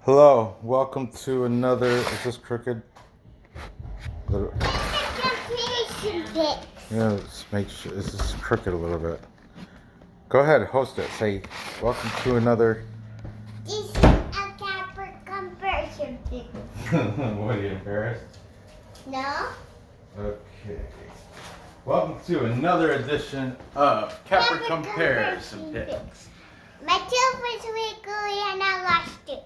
Hello, welcome to another. Is this crooked? Little- Yeah, let's make sure this is crooked a little bit. Go ahead, host it. Say, welcome to another. This is a Capper comparison pic. What, are you embarrassed? No? Okay. Welcome to another edition of Capper Comparison Picks. My tooth was wiggly and I lost it.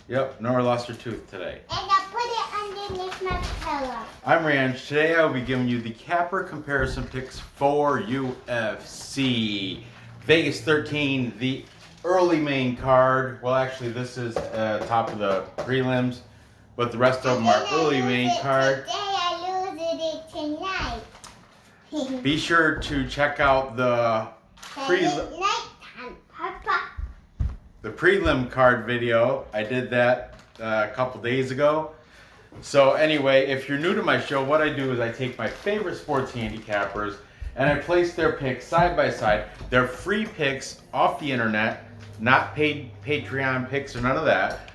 Yep, Nora lost her tooth today. And I put it underneath my pillow. I'm Ranch. Today I'll be giving you the Capper Comparison Picks for UFC. Vegas 13, the early main card. Well, actually, this is top of the prelims, but the rest of them are early main card. Today I lose it tonight. Be sure to check out the Nighttime, Papa. prelim card video. I did that a couple days ago. So anyway, if you're new to my show, what I do is I take my favorite sports handicappers and I place their picks side by side. They're free picks off the internet, not paid Patreon picks or none of that.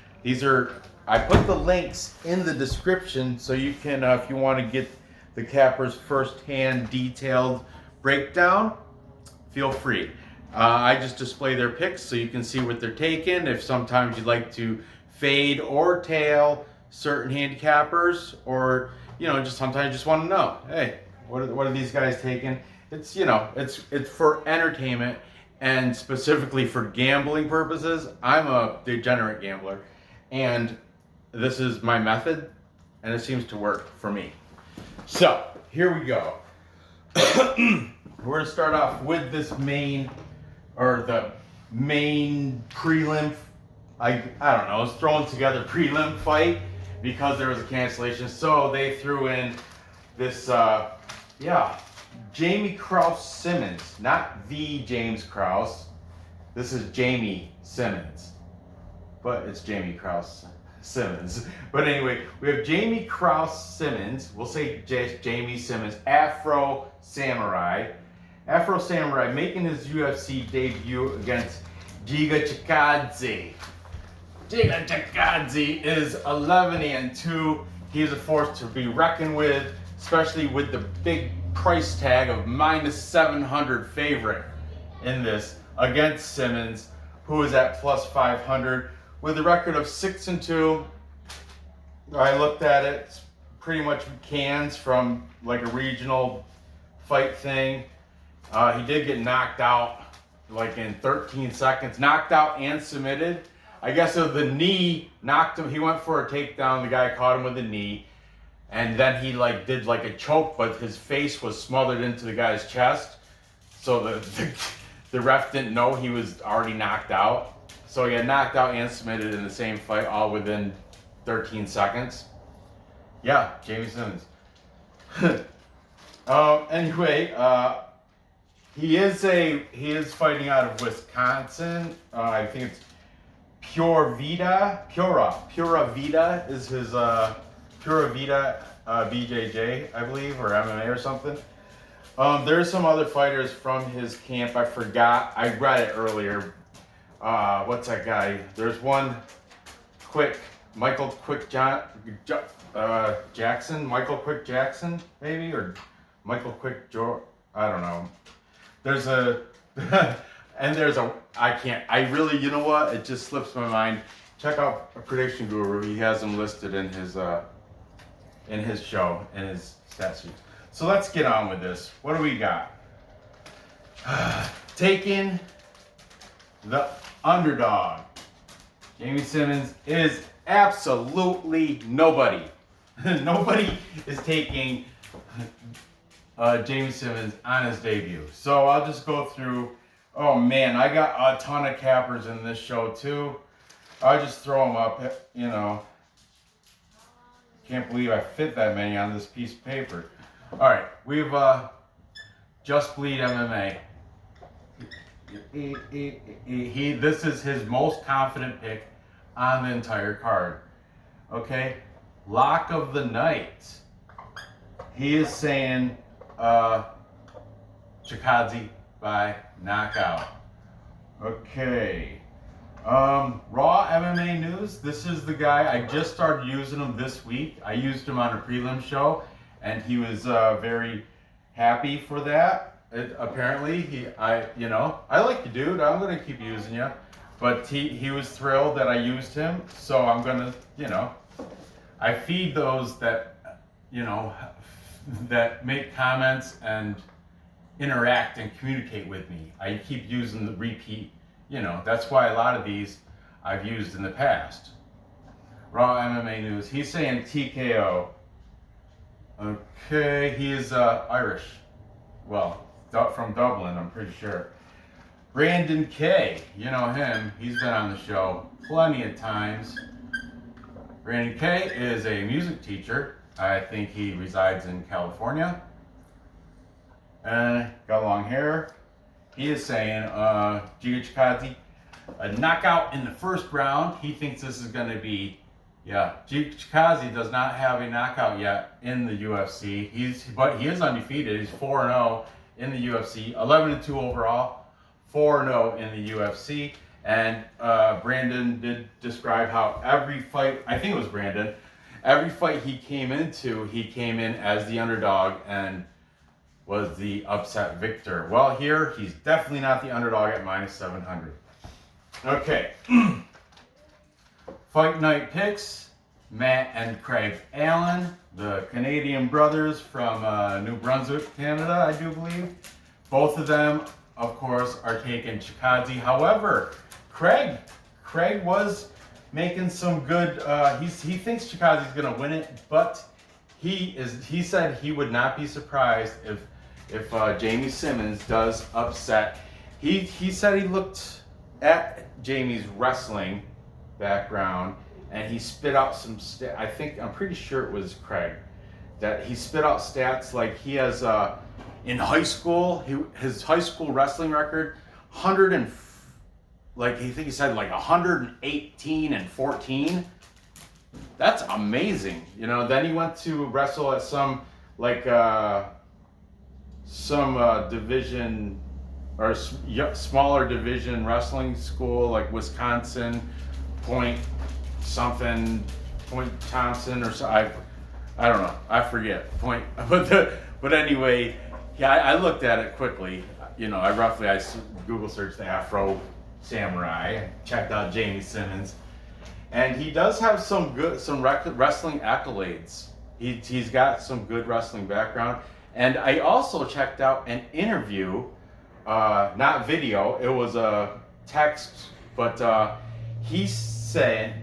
I put the links in the description so you can, if you want to get the cappers first-hand detailed breakdown, feel free. I just display their picks so you can see what they're taking. If sometimes you'd like to fade or tail certain handicappers, or just sometimes you just want to know, hey, what are these guys taking? It's it's for entertainment and specifically for gambling purposes. I'm a degenerate gambler, and this is my method, and it seems to work for me. So here we go. We're gonna start off with the main prelim. I don't know. I was throwing together prelim fight because there was a cancellation, so they threw in this Jamey Simmons, not the James Krause. This is Jamey Simmons, but it's Jamey Simmons. But anyway, we have Jamey Simmons. We'll say Jamey Simmons, Afro Samurai making his UFC debut against Giga Chikadze. Giga Chikadze is 11-2. He is a force to be reckoned with, especially with the big price tag of -700 favorite in this against Simmons, who is at +500 with a record of 6-2. I looked at it, it's pretty much cans from like a regional fight thing. He did get knocked out like in 13 seconds, knocked out and submitted. I guess the knee knocked him. He went for a takedown. The guy caught him with a knee, and then he did a choke, but his face was smothered into the guy's chest. So the ref didn't know he was already knocked out. So he got knocked out and submitted in the same fight, all within 13 seconds. Yeah, Jamey Simmons. Anyway, he is fighting out of Wisconsin. I think it's Pura Vida is his Pura Vida BJJ, I believe, or MMA or something. There's some other fighters from his camp. I forgot. I read it earlier. What's that guy? There's one Michael Quick Jackson, Michael Quick Jackson, maybe, or Michael Quick I don't know. There's a I really, you know what? It just slips my mind. Check out a Prediction Guru. He has them listed in his show, in his stat sheet. So let's get on with this. What do we got? Taking the underdog. Jamey Simmons is absolutely nobody. Nobody is taking Jamey Simmons on his debut. So I'll just go through. Oh man, I got a ton of cappers in this show too. I'll just throw them up, Can't believe I fit that many on this piece of paper. All right, we've Just Bleed MMA. This is his most confident pick on the entire card. Okay, Lock of the Night. He is saying Chikadze by knockout. Okay. Raw MMA news. This is the guy. I just started using him this week. I used him on a prelim show, and he was very happy for that. Apparently, I like you, dude. I'm gonna keep using you, but he was thrilled that I used him. So I'm gonna, I feed those that, that make comments and interact and communicate with me. I keep using the repeat. That's why a lot of these I've used in the past. Raw MMA news. He's saying TKO. Okay, he is Irish. Well, from Dublin, I'm pretty sure. Brandon K. You know him. He's been on the show plenty of times. Brandon K. is a music teacher. I think he resides in California. Got long hair. He is saying, Giga Chikadze, a knockout in the first round. He thinks this is going to be, Giga Chikadze does not have a knockout yet in the UFC. But he is undefeated. He's 4-0 in the UFC, 11-2 overall, 4-0 in the UFC. And Brandon did describe how every fight, I think it was Brandon, every fight he came in as the underdog and was the upset victor. Well, here, he's definitely not the underdog at -700. Okay. Fight night picks. Matt and Craig Allen, the Canadian brothers from New Brunswick, Canada, I do believe. Both of them, of course, are taking Chikadze. However, Craig was making some good, he thinks Chikadze's going to win it, but he said he would not be surprised if Jamey Simmons does upset. He said he looked at Jamey's wrestling background and he spit out some I'm pretty sure it was Craig that he spit out stats like he has in high school his high school wrestling record 118 and 14. That's amazing. Then he went to wrestle at some division or smaller division wrestling school like Wisconsin, Point Thompson or so. I don't know. I forget. But anyway, yeah, I looked at it quickly. I Google searched the Afro Samurai, checked out Jamey Simmons, and he does have some wrestling accolades. He's got some good wrestling background. And I also checked out an interview, not video, it was a text, but he's saying,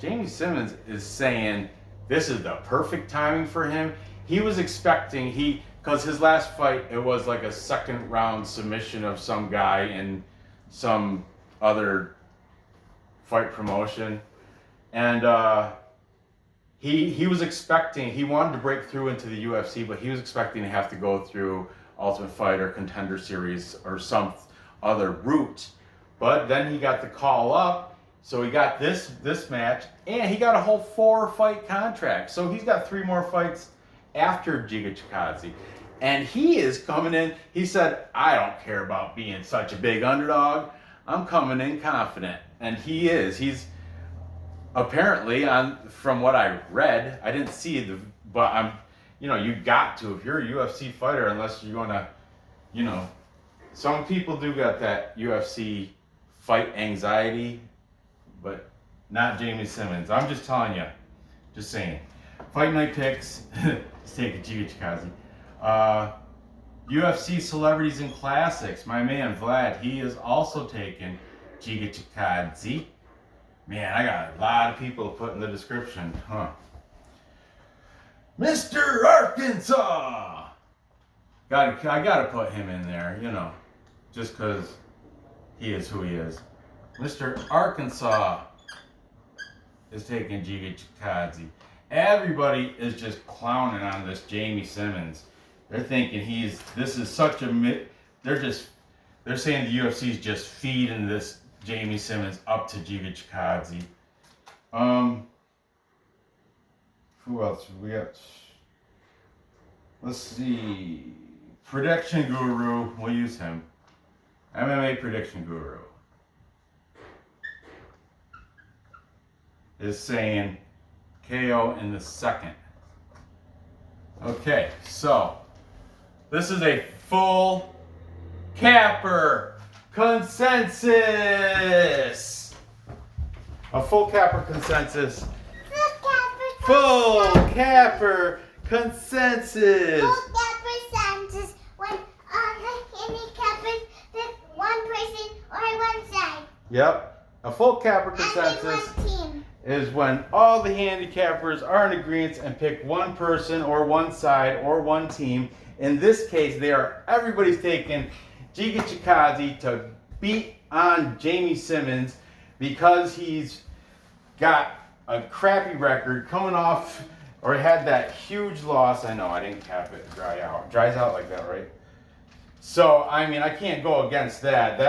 Jamey Simmons is saying this is the perfect timing for him. He was expecting, because his last fight, it was like a second round submission of some guy in some other fight promotion. And he was expecting, he wanted to break through into the UFC, but he was expecting to have to go through Ultimate Fighter, Contender Series, or some other route. But then he got the call up, so he got this match, and he got a whole 4-fight contract. So he's got 3 more fights after Giga Chikadze. And he is coming in, he said, I don't care about being such a big underdog. I'm coming in confident. And he is. He's apparently, from what I read, I didn't see but I'm, you got to, if you're a UFC fighter, unless you're going to, some people do got that UFC fight anxiety, but not Jamey Simmons. I'm just telling you, just saying. Fight night picks, let's take a Giga Chikadze. UFC celebrities and classics. My man Vlad, he is also taking Giga Chikadze. Man, I got a lot of people to put in the description, huh? Mr. Arkansas! I gotta put him in there, just because he is who he is. Mr. Arkansas is taking Giga Chikadze. Everybody is just clowning on this Jamey Simmons. They're thinking they're saying the UFC is just feeding this Jamey Simmons up to Giga Chikadze. Who else we got? Let's see. Prediction Guru. We'll use him. MMA Prediction Guru. is saying KO in the second. Okay, so this is a full capper consensus. A full capper consensus. Full capper consensus. Full capper consensus when all the handicappers pick one person or one side. Yep. A full capper And consensus then one team. is when all the handicappers are in agreement and pick one person or one side or one team. In this case, everybody's taking Giga Chikadze to beat on Jamey Simmons because he's got a crappy record coming off, or had that huge loss. I know I didn't cap it dry out. It dries out like that, right? So I mean, I can't go against that.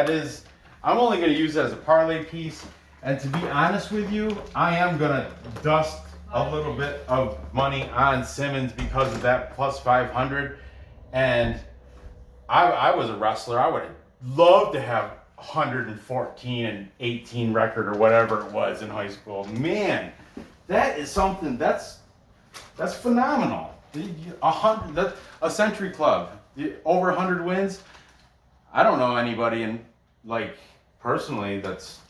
I'm only going to use it as a parlay piece. And to be honest with you, I am going to dust a little bit of money on Simmons because of that plus 500. And I was a wrestler. I would have loved to have 114 and 18 record or whatever it was in high school. Man, that is something that's phenomenal. A century club, over 100 wins. I don't know anybody personally that's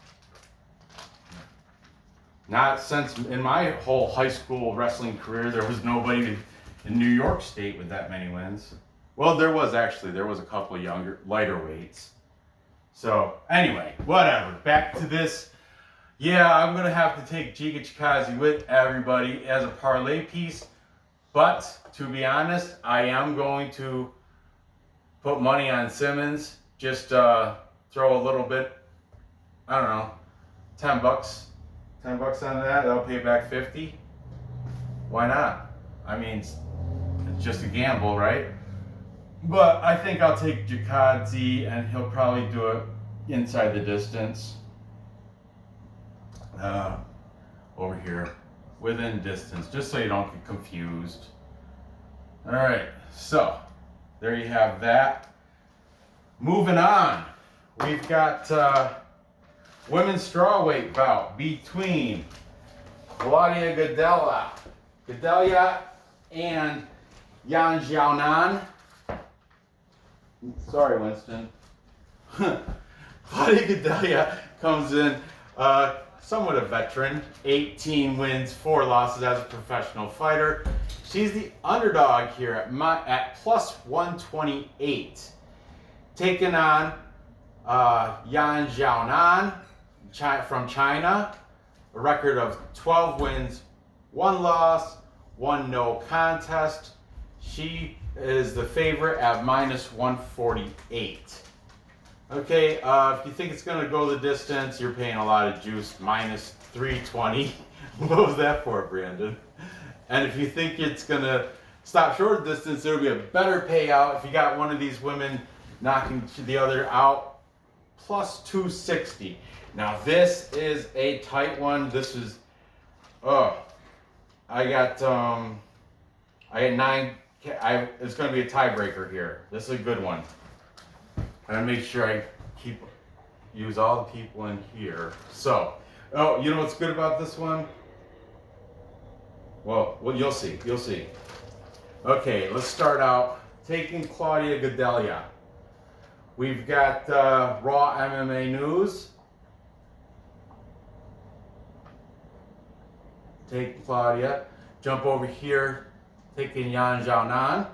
not, since in my whole high school wrestling career, there was nobody in New York State with that many wins. Well, there was a couple of lighter weights. So anyway, whatever. Back to this. Yeah, I'm gonna have to take Giga Chikadze with everybody as a parlay piece. But to be honest, I am going to put money on Simmons. Just throw a little bit. I don't know, $10. $10 on that. That'll pay back 50. Why not? I mean, it's just a gamble, right? But I think I'll take Chikadze, and he'll probably do it inside the distance. Over here, within distance, just so you don't get confused. All right, so there you have that. Moving on, we've got women's strawweight bout between Claudia Godelia and Xiaonan. Sorry, Winston. Claudia Godelia comes in somewhat a veteran, 18 wins, 4 losses as a professional fighter. She's the underdog here at plus 128, taking on Xiaonan from China, a record of 12 wins, 1 loss, 1 no contest. She is the favorite at minus 148. Okay, if you think it's going to go the distance, you're paying a lot of juice, minus 320. What was that for, Brandon? And if you think it's going to stop short of distance, it'll be a better payout if you got one of these women knocking the other out, plus 260. Now, this is a tight one. This is, I got 9. It's going to be a tiebreaker here. This is a good one. And make sure I use all the people in here. So, you know what's good about this one? Well, you'll see. You'll see. Okay, let's start out taking Claudia Godelia. We've got Raw MMA News. Take Claudia. Jump over here, taking Xiaonan.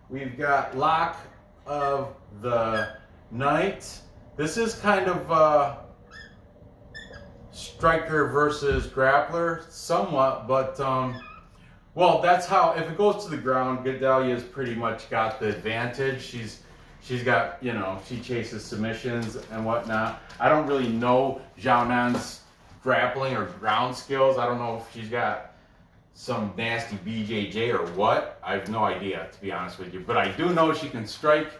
We've got Lock of the Night. This is kind of striker versus grappler, somewhat, but well, that's how. If it goes to the ground, Gadelia's pretty much got the advantage. She's got, you know, she chases submissions and whatnot. I don't really know Xiaonan's grappling or ground skills. I don't know if she's got some nasty BJJ or what. I have no idea, to be honest with you. But I do know she can strike.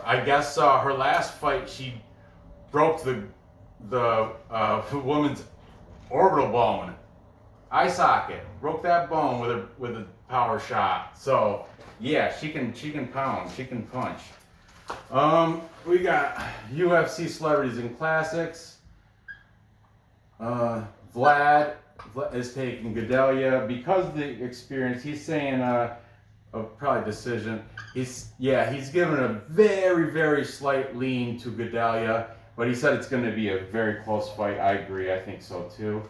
I guess her last fight, she broke the woman's orbital bone, eye socket. Broke that bone with a power shot. So yeah, she can pound, she can punch. We got UFC celebrities and classics. Vlad is taking Gadelha because of the experience. He's saying probably decision. He's given a very, very slight lean to Gadelha, but he said it's going to be a very close fight. I agree. I think so too.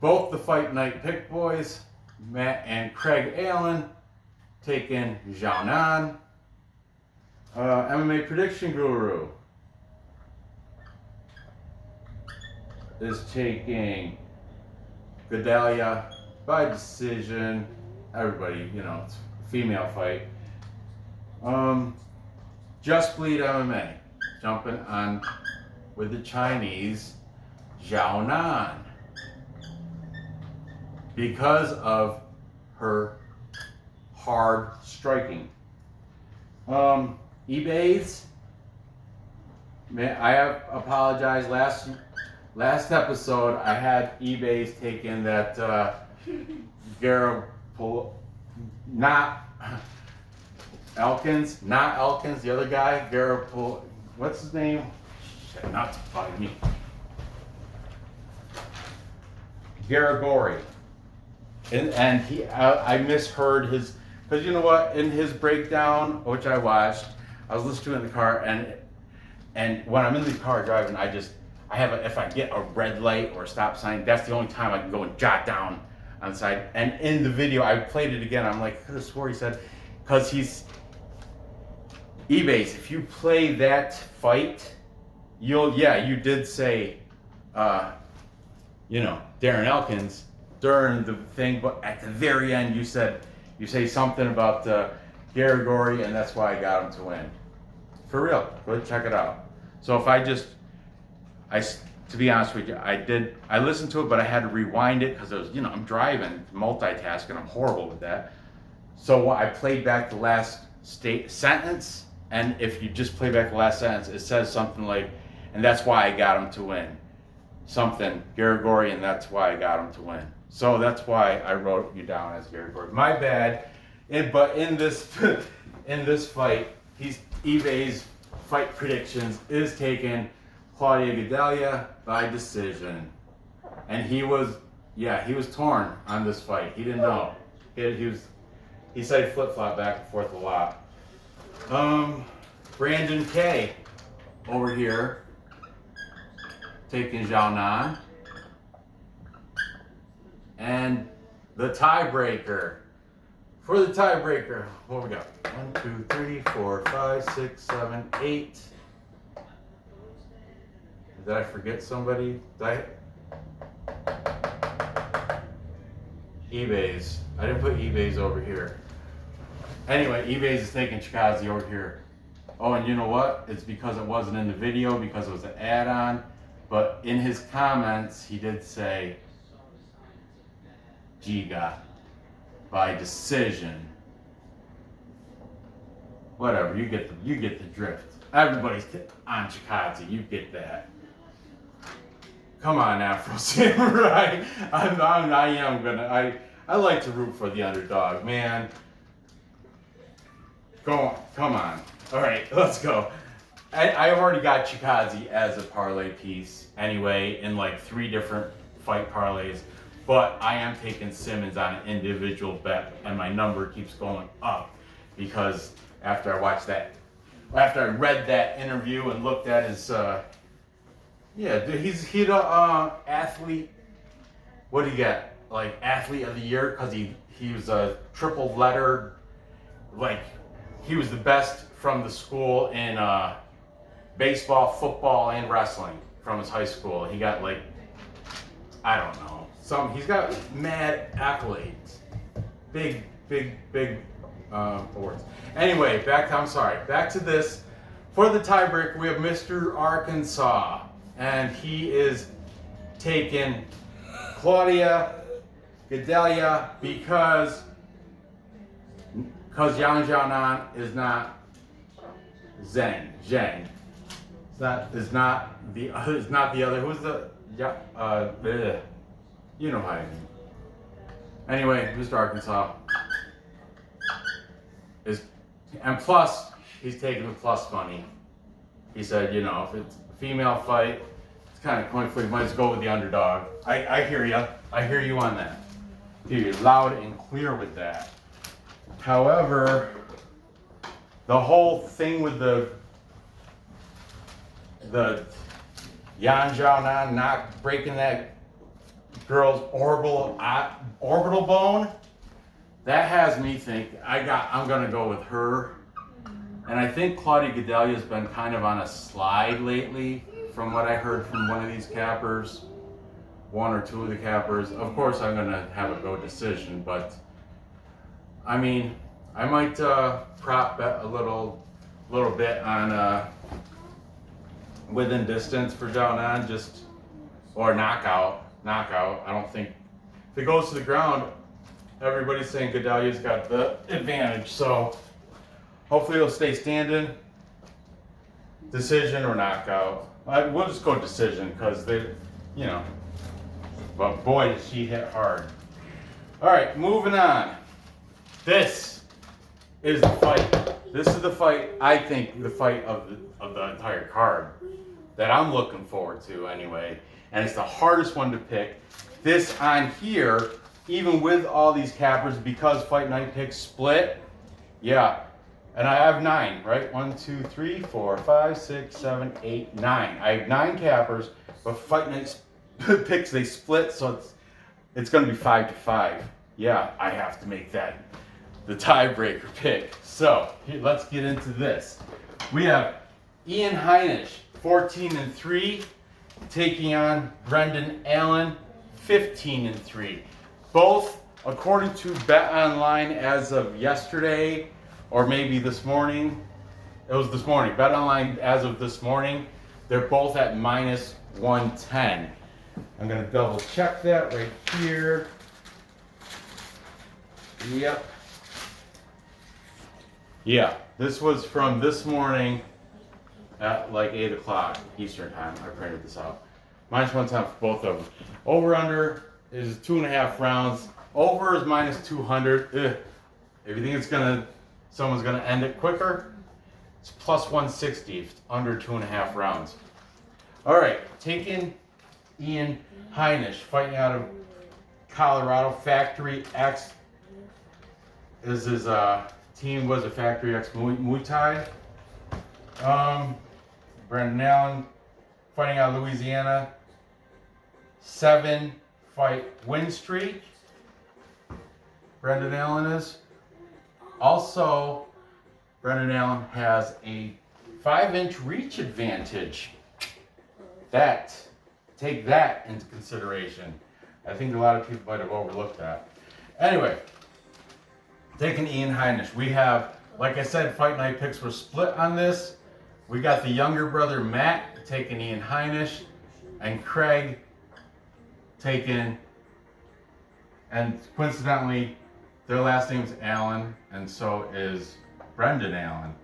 Both the Fight Night pick boys, Matt and Craig Allen, taking Xiaonan. MMA prediction guru is taking Gadelha by decision. Everybody, it's a female fight. Just Bleed MMA jumping on with the Chinese Xiaonan because of her hard striking. eBay's, I have apologized. Last episode, I had eBay's taken that not Elkins, the other guy, what's his name? Shit, not to bug me. Garagori. And I misheard his, because you know what, in his breakdown, which I watched, I was listening to it in the car, and when I'm in the car driving, if I get a red light or a stop sign, that's the only time I can go and jot down on the side. And in the video, I played it again. I'm like, I could have swore he said, because eBay's, if you play that fight, you did say, Darren Elkins during the thing, but at the very end, you say something about Garagori, and that's why I got him to win. For real, go check it out. So to be honest with you, I listened to it, but I had to rewind it because I'm driving, multitasking, I'm horrible with that. So I played back the last sentence, and if you just play back the last sentence, it says something like, and that's why I got him to win. Something, Garagori, and that's why I got him to win. So that's why I wrote you down as Garagori. My bad. But in this fight, eBay's fight predictions is taking Claudia Godelia by decision. And he was torn on this fight. He didn't know. He said he flip-flopped back and forth a lot. Brandon K over here taking Xiaonan. And the tiebreaker. For the tiebreaker, what we got? 1, 2, 3, 4, 5, 6, 7, 8. Did I forget somebody? eBay's. I didn't put eBay's over here. Anyway, eBay's is taking Chikadze over here. Oh, and you know what? It's because it wasn't in the video, because it was an add-on. But in his comments, he did say Giga by decision. Whatever, you get the drift. Everybody's on Chikadze, you get that. Come on, Afro Samurai. I like to root for the underdog, man. Come on. All right, let's go. I've already got Chikadze as a parlay piece anyway in like 3 different fight parlays, but I am taking Simmons on an individual bet, and my number keeps going up because after I read that interview and looked at his, he's athlete. What do you get? Like athlete of the year because he was a triple letter, like he was the best from the school in baseball, football, and wrestling from his high school. He got like, I don't know, he's got mad accolades, big awards. Anyway, back to this. For the tiebreaker, we have Mr. Arkansas, and he is taking Claudia Godelia because Xiaonan is not Zhang. Is not the other. Who's the you know how I mean. Anyway, Mr. Arkansas is, and plus he's taking the plus money. He said, if it's a female fight, it's It's kind of coin flip. You might just go with the underdog. I hear you. I hear you on that. You're loud and clear with that. However, the whole thing with the Xiaonan not breaking that girl's orbital bone, that has me think I'm gonna go with her. And I think Claudia Godelia has been kind of on a slide lately, from what I heard from one of these cappers, one or two of the cappers. Of course, I'm gonna have a go decision, but I mean, I might prop bet a little bit on within distance for Xiaonan, or knockout. I don't think if it goes to the ground, everybody's saying Gadelia's got the advantage. So hopefully he'll stay standing. Decision or knockout. We'll just go decision because but boy, did she hit hard. All right, moving on. This is the fight. This is the fight, I think, the fight of the entire card that I'm looking forward to anyway. And it's the hardest one to pick. This on here, even with all these cappers, because Fight Night picks split, yeah. And I have 9, right? 1, 2, 3, 4, 5, 6, 7, 8, 9. I have 9 cappers, but Fight Night picks, they split, so it's going to be 5-5. Yeah, I have to make that the tiebreaker pick. So let's get into this. We have Ian Heinisch, 14-3, taking on Brendan Allen, 15-3. Both, according to Bet Online, as of yesterday, or maybe this morning. It was this morning. Bet Online, as of this morning, they're both at -110. I'm going to double check that right here. Yep. Yeah, this was from this morning at like 8 o'clock Eastern time. I printed this out. -110 for both of them. Over under is 2.5 rounds. Over is -200. If you think someone's gonna end it quicker, it's +160 if it's under 2.5 rounds. All right, taking Ian Heinisch, fighting out of Colorado. Factory X is his team, was a Factory X Muay Thai. Brendan Allen, fighting out of Louisiana. 7-fight win streak. Brendan Allen is. Also, Brendan Allen has a 5-inch reach advantage. Take that into consideration. I think a lot of people might have overlooked that. Anyway, taking Ian Heinisch. We have, like I said, Fight Night picks were split on this. We got the younger brother Matt taking Ian Heinisch, and Craig taking, and coincidentally, their last name's Allen, and so is Brendan Allen.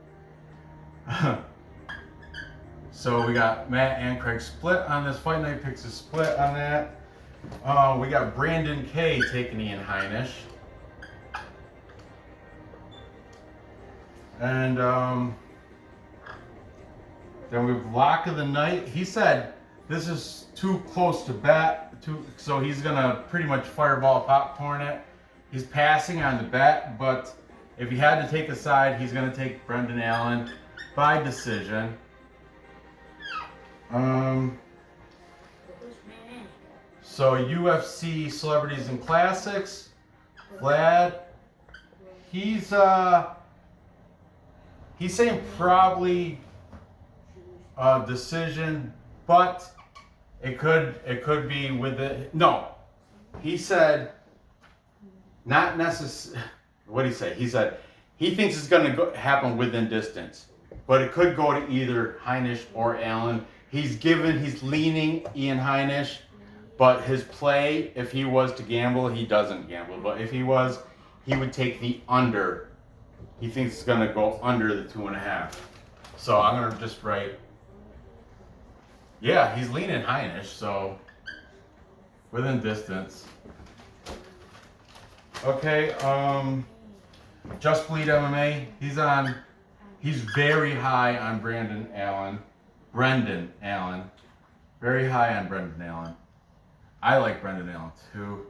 So we got Matt and Craig split on this. Fight Night picks is split on that. We got Brandon K taking Ian Heinisch. And then we have Lock of the Night. He said this is too close to bet, so he's gonna pretty much fireball popcorn it. He's passing on the bet, but if he had to take a side, he's gonna take Brendan Allen by decision. So UFC Celebrities and Classics, Vlad, he's saying probably a decision, but it could be with it. No, he said not necessarily. What did he say? He said he thinks it's going to happen within distance, but it could go to either Heinisch or Allen. He's leaning Ian Heinisch, but his play, if he was to gamble, he doesn't gamble, but if he was, he would take the under. He thinks it's going to go under the 2.5. So I'm going to just write, yeah, he's leaning Heinisch, so within distance. Okay, Just Bleed MMA, he's very high on Brendan Allen. Very high on Brendan Allen. I like Brendan Allen too.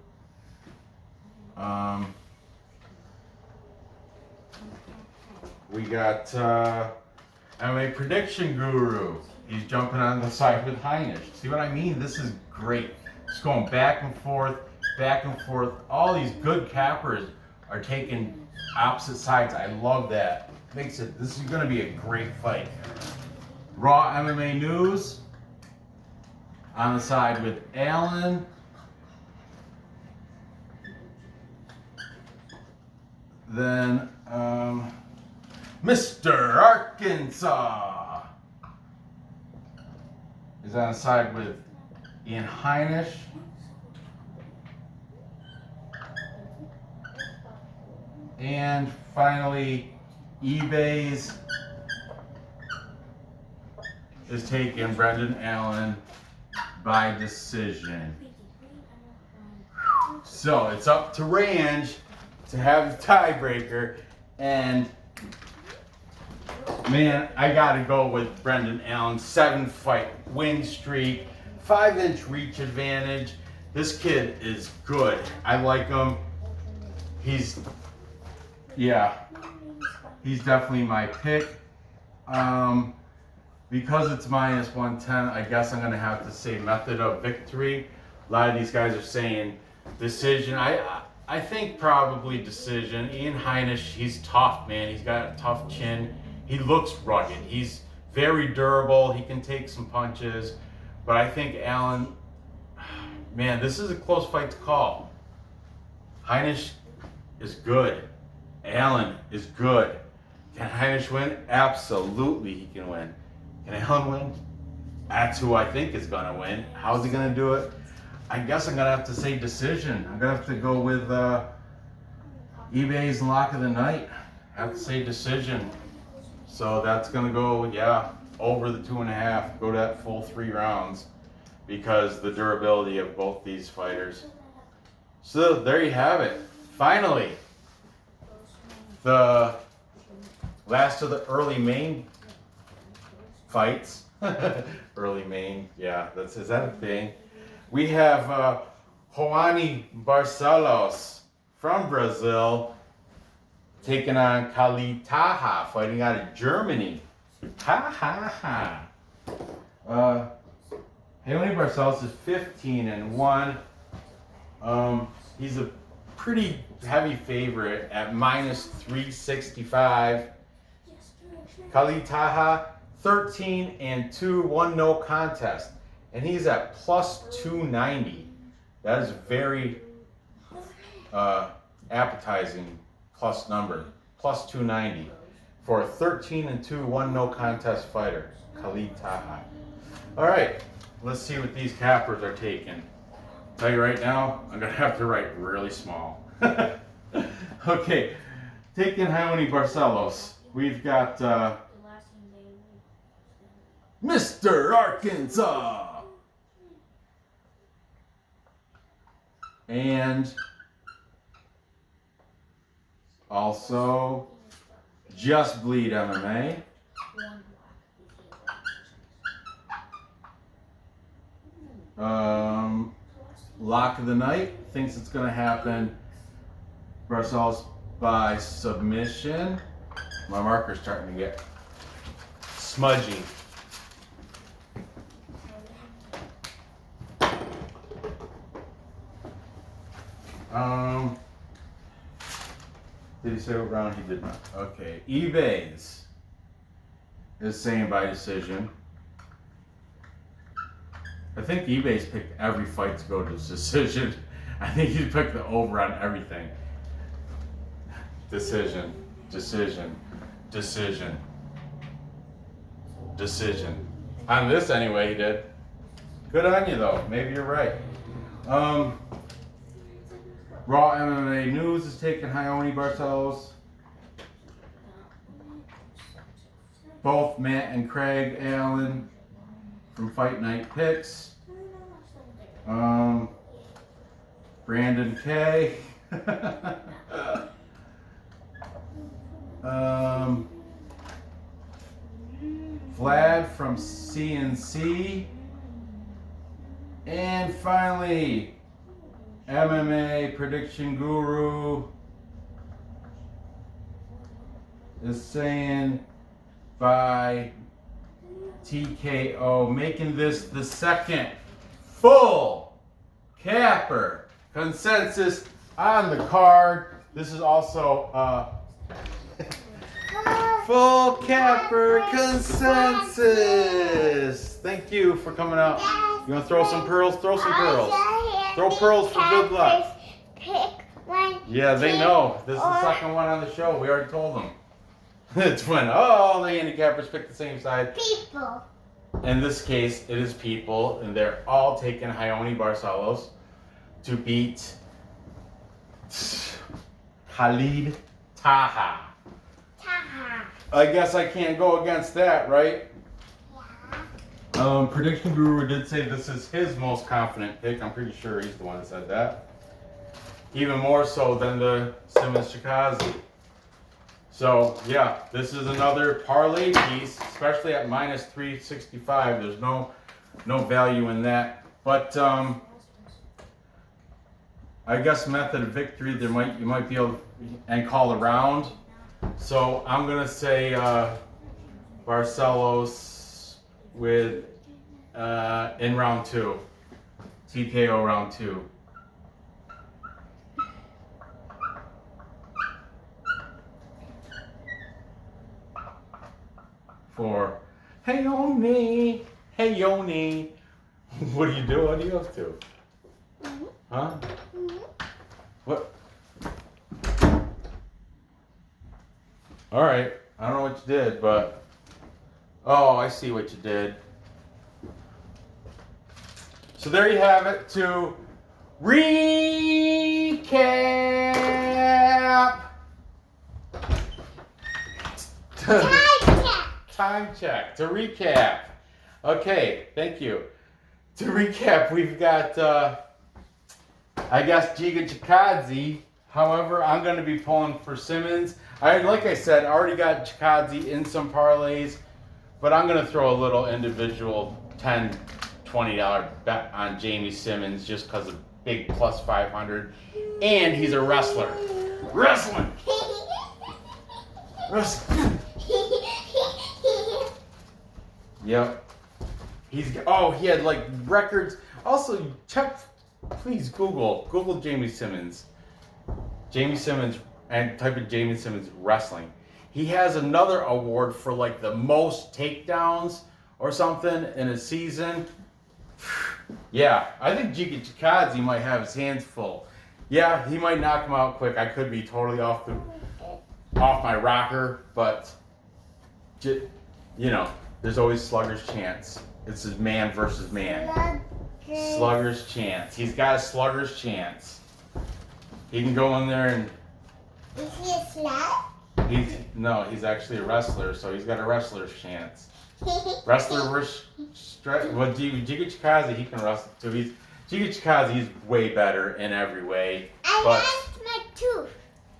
We got MMA Prediction Guru. He's jumping on the side with Heinisch. See what I mean? This is great. Just going back and forth, back and forth. All these good cappers are taking opposite sides. I love that. Makes it. This is going to be a great fight. Raw MMA News on the side with Allen. Then Mr. Arkansas is on the side with Ian Heinisch. And finally, eBay's is taking Brendan Allen by decision. So it's up to Range to have the tiebreaker, and man, I gotta go with Brendan Allen. 7-fight win streak, 5-inch reach advantage. This kid is good. I like him. He's definitely my pick. Because it's minus 110, I guess I'm gonna have to say method of victory. A lot of these guys are saying decision. I think probably decision. Ian Heinisch, he's tough, man. He's got a tough chin. He looks rugged. He's very durable. He can take some punches. But I think Allen, man, this is a close fight to call. Heinisch is good. Allen is good. Can Heinisch win? Absolutely he can win. Can Allen win? That's who I think is going to win. How's he going to do it? I guess I'm going to have to say decision. I'm going to have to go with eBay's lock of the night. I have to say decision. So that's going to go, over the 2.5. Go to that full 3 rounds because the durability of both these fighters. So there you have it. Finally, the last of the early main fights. Early main, is that a thing? We have Joanie Barcelos from Brazil taking on Khalid Taha, fighting out of Germany. Joanie Barcelos is 15-1. He's a pretty heavy favorite at minus 365. Khalid Taha, 13-2, 1 no contest. And he's at plus 290. That is very appetizing plus number. Plus 290 for a 13-2, 1 no contest fighter, Khalid Taha. All right, let's see what these cappers are taking. Tell you right now, I'm gonna have to write really small. Okay, taking Joanie Barcelos. We've got Mr. Arkansas. And also Just Bleed MMA. Lock of the night. Thinks it's going to happen. Barcelos by submission. My marker's starting to get smudgy. Did he say what round? He did not. Okay. eBay's is saying by decision. I think eBay's picked every fight to go to decision. I think he's picked the over on everything. Decision, decision, decision, decision. On this anyway, he did. Good on you though. Maybe you're right. Raw MMA News is taking Joanie Barcelos. Both Matt and Craig Allen from Fight Night Picks. Brandon K. Vlad from CNC And finally, MMA prediction guru is saying by TKO, making this the second full capper consensus on the card. This is also full capper consensus. Thank you for coming out. You want to throw some pearls? Throw some pearls. Throw pearls for good luck. Pick one. Yeah, they know. This is the second one on the show. We already told them. It's when all the handicappers pick the same side. People. In this case, it is people, and they're all taking Joanie Barcelos to beat Khalid Taha. Taha. I guess I can't go against that, right? Yeah. Prediction Guru did say this is his most confident pick. I'm pretty sure he's the one that said that. Even more so than the Simmons Chikadze. So, yeah, this is another parlay piece, especially at minus 365. There's no value in that. But I guess method of victory, you might be able to and call around. So I'm gonna say Barcelos with in round 2, TKO round 2. For Heinisch, Joanie. What are you doing? What are you up to? Huh? What? All right. I don't know what you did, but oh, I see what you did. So there you have it. To recap. Time check. To recap. Okay, thank you. To recap, we've got, I guess, Giga Chikadze. However, I'm going to be pulling for Simmons. Like I said, I already got Chikadze in some parlays, but I'm going to throw a little individual $10, $20 bet on Jamey Simmons just because of big plus 500. And he's a wrestler. Wrestling! Wrestling! Yep. He had like records. Also, please Google Jamey Simmons. Jamey Simmons, and type in Jamey Simmons wrestling. He has another award for like the most takedowns or something in a season. Yeah, I think Giga Chikadze might have his hands full. Yeah, he might knock him out quick. I could be totally off my rocker, but you know, there's always slugger's chance. This is man versus man. Slugger's chance. He's got a slugger's chance. He can go in there and... Is he a slug? He's actually a wrestler, so he's got a wrestler's chance. Wrestler versus... Well, Giga Chikadze, he can wrestle too. Giga Chikadze, he's way better in every way. I lost my tooth.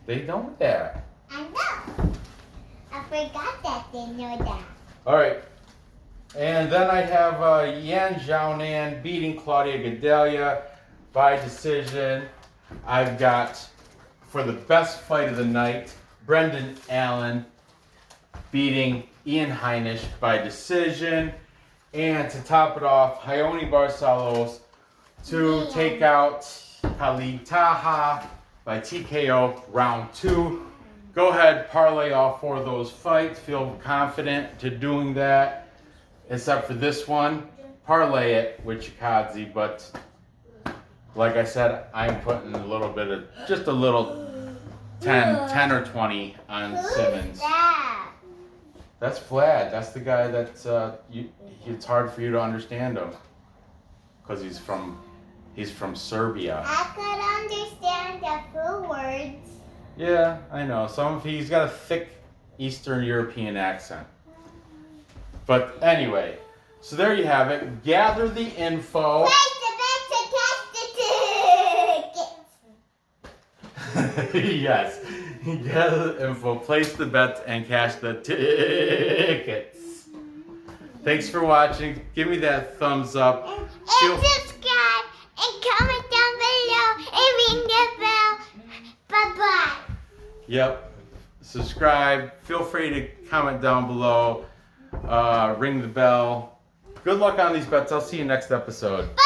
They know that. I know. I forgot that they know that. All right. And then I have Xiaonan beating Claudia Godelia by decision. I've got, for the best fight of the night, Brendan Allen beating Heinisch by decision. And to top it off, Joanie Barcelos to take out Khalid Taha by TKO round 2. Go ahead, parlay all 4 of those fights. Feel confident to doing that. Except for this one, parlay it with Chikadze, but like I said, I'm putting a little bit of, just a little 10 or 20 on Simmons. That? That's Vlad. That's the guy that's, it's hard for you to understand him. Because he's from Serbia. I could understand a few words. Yeah, I know. He's got a thick Eastern European accent. But anyway, so there you have it. Gather the info. Place the bet to cash the tickets. Yes. Gather the info, place the bets, and cash the tickets. Thanks for watching. Give me that thumbs up. And subscribe. Yep. Subscribe. Feel free to comment down below. Ring the bell. Good luck on these bets. I'll see you next episode. Bye.